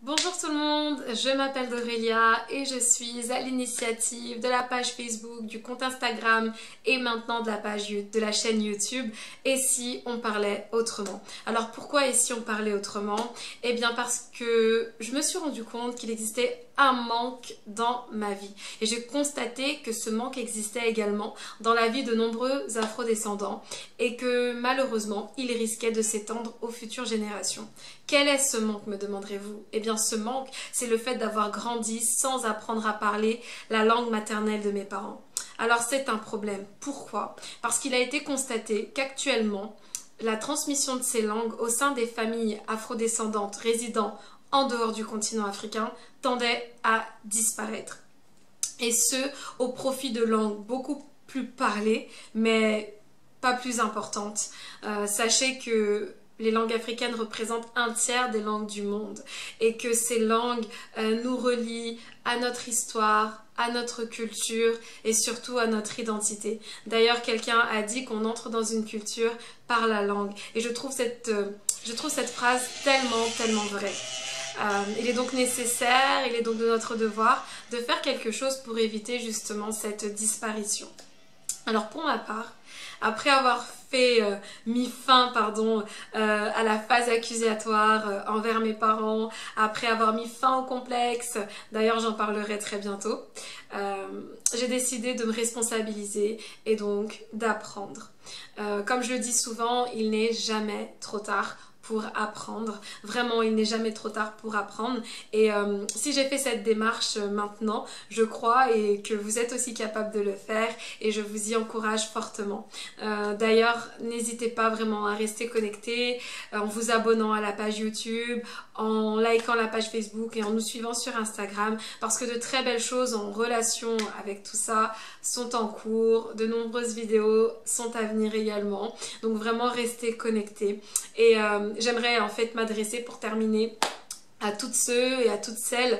Bonjour tout le monde, je m'appelle Dorélia et je suis à l'initiative de la page Facebook, du compte Instagram et maintenant de la page de la chaîne YouTube Et si on parlait autrement. Alors pourquoi Et si on parlait autrement? Eh bien parce que je me suis rendu compte qu'il existait un manque dans ma vie et j'ai constaté que ce manque existait également dans la vie de nombreux afrodescendants et que malheureusement il risquait de s'étendre aux futures générations. Quel est ce manque, me demanderez-vous? Eh bien ce manque, c'est le fait d'avoir grandi sans apprendre à parler la langue maternelle de mes parents. Alors c'est un problème. Pourquoi? Parce qu'il a été constaté qu'actuellement, la transmission de ces langues au sein des familles afrodescendantes résidant en dehors du continent africain tendait à disparaître. Et ce, au profit de langues beaucoup plus parlées, mais pas plus importantes. Sachez que les langues africaines représentent un tiers des langues du monde et que ces langues nous relient à notre histoire, à notre culture et surtout à notre identité. D'ailleurs, quelqu'un a dit qu'on entre dans une culture par la langue et je trouve cette phrase tellement vraie. Il est donc nécessaire, il est donc de notre devoir de faire quelque chose pour éviter justement cette disparition. Alors pour ma part, après avoir mis fin à la phase accusatoire envers mes parents, après avoir mis fin au complexe, d'ailleurs j'en parlerai très bientôt, j'ai décidé de me responsabiliser et donc d'apprendre. Comme je le dis souvent, il n'est jamais trop tard pour apprendre. Vraiment, il n'est jamais trop tard pour apprendre. Et si j'ai fait cette démarche maintenant, je crois et que vous êtes aussi capable de le faire et je vous y encourage fortement. D'ailleurs, n'hésitez pas vraiment à rester connecté en vous abonnant à la page YouTube, en likant la page Facebook et en nous suivant sur Instagram parce que de très belles choses en relation avec tout ça sont en cours. De nombreuses vidéos sont à venir également. Donc vraiment, restez connectés. Et j'aimerais en fait m'adresser pour terminer à toutes ceux et à toutes celles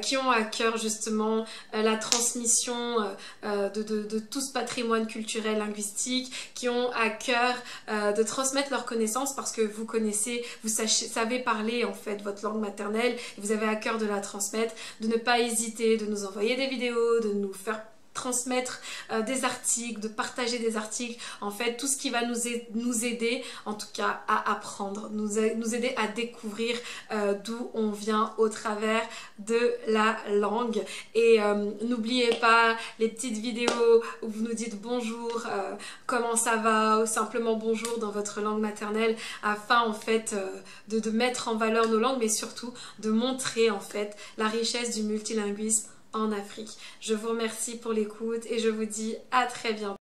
qui ont à cœur justement la transmission de tout ce patrimoine culturel linguistique, qui ont à cœur de transmettre leurs connaissances parce que vous connaissez, savez parler en fait votre langue maternelle et vous avez à cœur de la transmettre, de ne pas hésiter, de nous envoyer des vidéos, de nous faire transmettre des articles, de partager des articles, en fait tout ce qui va nous aider en tout cas à apprendre, nous aider à découvrir d'où on vient au travers de la langue. Et n'oubliez pas les petites vidéos où vous nous dites bonjour, comment ça va, ou simplement bonjour dans votre langue maternelle afin en fait de mettre en valeur nos langues mais surtout de montrer en fait la richesse du multilinguisme en Afrique. Je vous remercie pour l'écoute et je vous dis à très bientôt.